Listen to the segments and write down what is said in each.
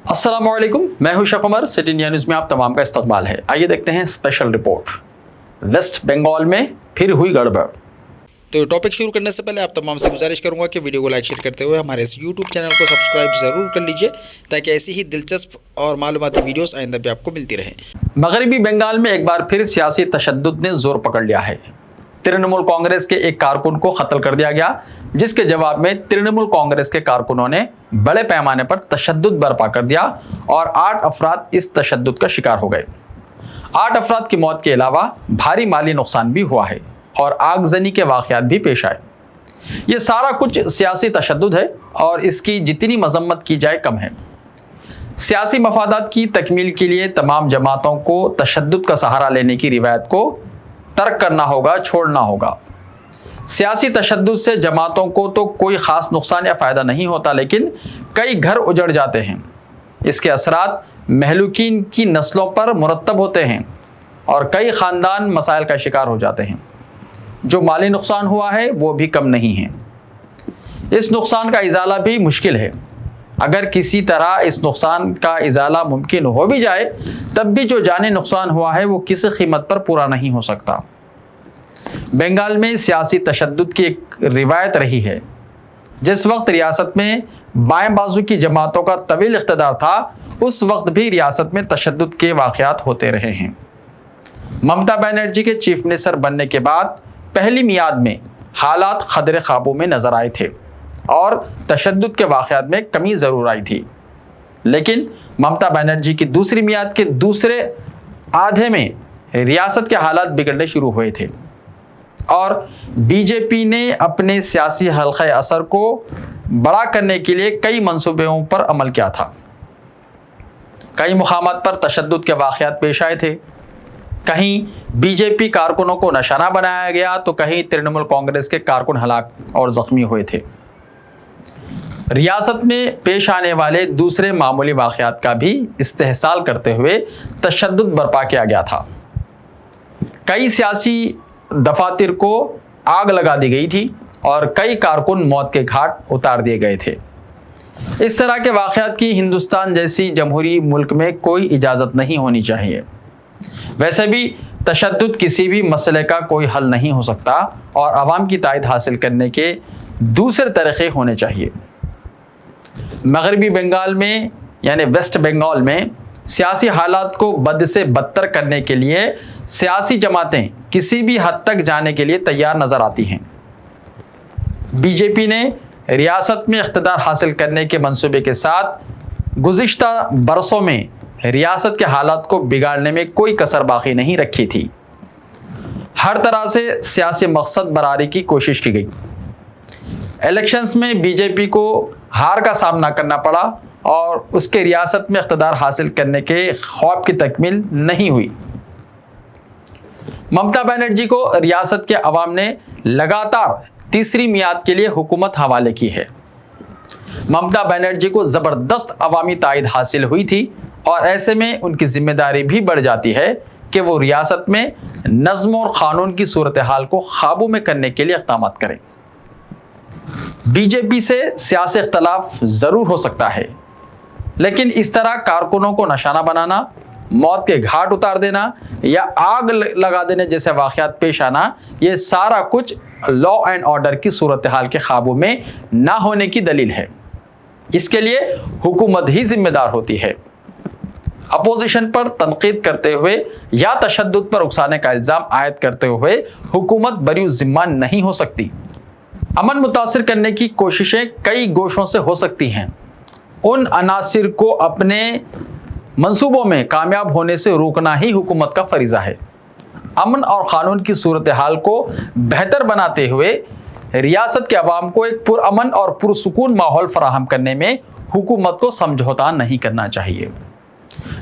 अस्सलाम वालेकुम, मैं हूं शेख उमर। सिटी न्यूज़ में आप तमाम का इस्तकबाल है। आइए देखते हैं स्पेशल रिपोर्ट। वेस्ट बंगाल में फिर हुई गड़बड़। तो टॉपिक शुरू करने से पहले आप तमाम से गुजारिश करूंगा कि वीडियो को लाइक शेयर करते हुए हमारे इस यूट्यूब चैनल को सब्सक्राइब ज़रूर कर लीजिए ताकि ऐसी ही दिलचस्प और मालूमाती वीडियोस आइंदा भी आपको मिलती रहें। मगरबी बंगाल में एक बार फिर सियासी तशद्दुद ने जोर पकड़ लिया है। तृणमूल कांग्रेस के एक कारकुन को कत्ल कर दिया गया, जिसके जवाब में तृणमूल कांग्रेस के कारकुनों ने बड़े पैमाने पर तशद्दुद बर्पा कर दिया और 8 अफराद इस तशद्दुद का शिकार हो गए। 8 अफराद की मौत के अलावा भारी माली नुकसान भी हुआ है और आगजनी के वाक़यात भी पेश आए। ये सारा कुछ सियासी तशद्दुद है और इसकी जितनी मजम्मत की जाए कम है। सियासी मफादात की तकमील के लिए तमाम जमातों को तशद्दुद का सहारा लेने की रिवायत को तर्क करना होगा, छोड़ना होगा। सियासी तशद्दुद से जमातों को तो कोई ख़ास नुकसान या फ़ायदा नहीं होता, लेकिन कई घर उजड़ जाते हैं। इसके असरात महलूकीन की नस्लों पर मुरतब होते हैं और कई ख़ानदान मसाइल का शिकार हो जाते हैं। जो माली नुकसान हुआ है वो भी कम नहीं है। इस नुकसान का इजाला भी मुश्किल है। अगर किसी तरह इस नुकसान का इजाला मुमकिन हो भी जाए, तब भी जो जानी नुकसान हुआ है वो किसी कीमत पर पूरा नहीं हो सकता। बंगाल में सियासी तशद्दुद की एक रिवायत रही है। जिस वक्त रियासत में बाएं बाजू की जमातों का तवील इख्तिदार था, उस वक्त भी रियासत में तशद्दुद के वाक़यात होते रहे हैं। ममता बनर्जी के चीफ मिनिस्टर बनने के बाद पहली मियाद में हालात खदरे काबू में नजर आए थे और तशद्दुद के वाक़यात में कमी ज़रूर आई थी, लेकिन ममता बनर्जी की दूसरी मियाद के दूसरे आधे में रियासत के हालात बिगड़ने शुरू हुए थे और बीजेपी ने अपने सियासी हल्क़े असर को बड़ा करने के लिए कई मंसूबों पर अमल किया था। कई मुकामात पर तशद्दुद के वाक़यात पेश आए थे। कहीं बीजेपी कारकुनों को निशाना बनाया गया तो कहीं तृणमूल कांग्रेस के कारकुन हलाक और ज़ख्मी हुए थे। रियासत में पेश आने वाले दूसरे मामूली वाक़यात का भी इस्तेहसाल करते हुए तशद्दुद बर्पा किया गया था। कई सियासी दफातर को आग लगा दी गई थी और कई कारकुन मौत के घाट उतार दिए गए थे। इस तरह के वाक़यात की हिंदुस्तान जैसी जमहूरी मुल्क में कोई इजाज़त नहीं होनी चाहिए। वैसे भी तशद्दुद किसी भी मसले का कोई हल नहीं हो सकता और आवाम की तायद हासिल करने के दूसरे तरीक़े होने चाहिए। मगरबी बंगाल में यानी वेस्ट बंगाल में सियासी हालात को बद से बदतर करने के लिए सियासी जमातें किसी भी हद तक जाने के लिए तैयार नज़र आती हैं। बीजेपी ने रियासत में इख्तिदार हासिल करने के मंसूबे के साथ गुज़िश्ता बरसों में रियासत के हालात को बिगाड़ने में कोई कसर बाकी नहीं रखी थी। हर तरह से सियासी मकसद बरारी की कोशिश की गई। इलेक्शंस में बीजेपी को हार का सामना करना पड़ा और उसके रियासत में इख्तिदार हासिल करने के ख्वाब की तकमील नहीं हुई। ममता बनर्जी को रियासत के अवाम ने लगातार तीसरी मियाद के लिए हुकूमत हवाले की है। ममता बनर्जी को ज़बरदस्त अवामी तायद हासिल हुई थी और ऐसे में उनकी जिम्मेदारी भी बढ़ जाती है कि वो रियासत में नज़्म और क़ानून की सूरत हाल को काबू में करने के लिए इक़दाम करें। बीजेपी से सियासी इख्तलाफ ज़रूर हो सकता है, लेकिन इस तरह कारकुनों को निशाना बनाना, मौत के घाट उतार देना या आग लगा देने जैसे वाक़यात पेश आना, ये सारा कुछ लॉ एंड ऑर्डर की सूरत हाल के काबू में ना होने की दलील है। इसके लिए हुकूमत ही जिम्मेदार होती है। अपोजिशन पर तनकीद करते हुए या तशद्दुद पर उकसाने का इल्ज़ाम आयद करते हुए हुकूमत बरी ज़िम्मा नहीं हो सकती। अमन मुतासिर करने की कोशिशें कई गोशों से हो सकती हैं। उन अनासिर को अपने मंसूबों में कामयाब होने से रोकना ही हुकूमत का फरीज़ा है। अमन और क़ानून की सूरत हाल को बेहतर बनाते हुए रियासत के अवाम को एक पुरअमन और पुरसुकून माहौल फराहम करने में हुकूमत को समझौता नहीं करना चाहिए।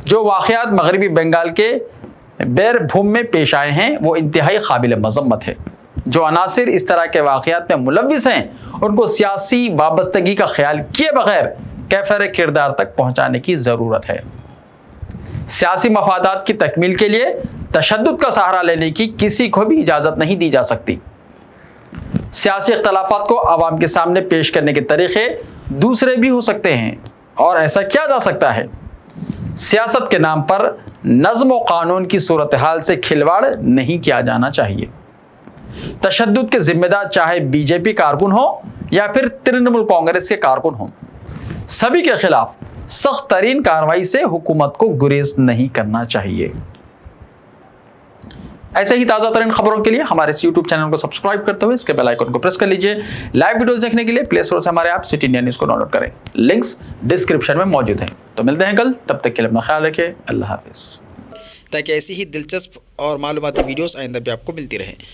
जो वाक़यात मगरबी बंगाल के बेरभूम में पेश आए हैं वो इंतहाई काबिल मज़म्मत है। जो अनासिर इस तरह के वाक़यात में मुलव्विस हैं, उनको सियासी वाबस्तगी का ख्याल किए बगैर कैफर किरदार तक पहुँचाने की ज़रूरत है। सियासी मफादात की तकमील के लिए तशद्दुद का सहारा लेने की किसी को भी इजाज़त नहीं दी जा सकती। सियासी इख्तलाफात को आवाम के सामने पेश करने के तरीक़े दूसरे भी हो सकते हैं, और ऐसा किया जा सकता है। सियासत के नाम पर नज़्म व कानून की सूरत हाल से खिलवाड़ नहीं किया जाना चाहिए। तशद्दुद के जिम्मेदार चाहे बीजेपी कारकुन हो या फिर तृणमूल कांग्रेस के कारकुन हो, सभी के खिलाफ सख्त तरीन कार्रवाई से हुकूमत को गुरेज नहीं करना चाहिए। ऐसे ही ताज़ा तरीन खबरों के लिए हमारे इस YouTube चैनल को सब्सक्राइब करते हुए इसके बेल आइकन को प्रेस कर लीजिए। लाइव वीडियोस देखने के लिए प्ले स्टोर से हमारे ऐप सिटी इंडिया न्यूज़ को डाउनलोड करें, लिंक्स डिस्क्रिप्शन में मौजूद हैं। तो मिलते हैं कल, तब तक के लिए अपना ख्याल रखिए। अल्लाह हाफिज़। ताकि ऐसी ही दिलचस्प और मालूमाती वीडियोस आइंदा भी आपको मिलती रहे।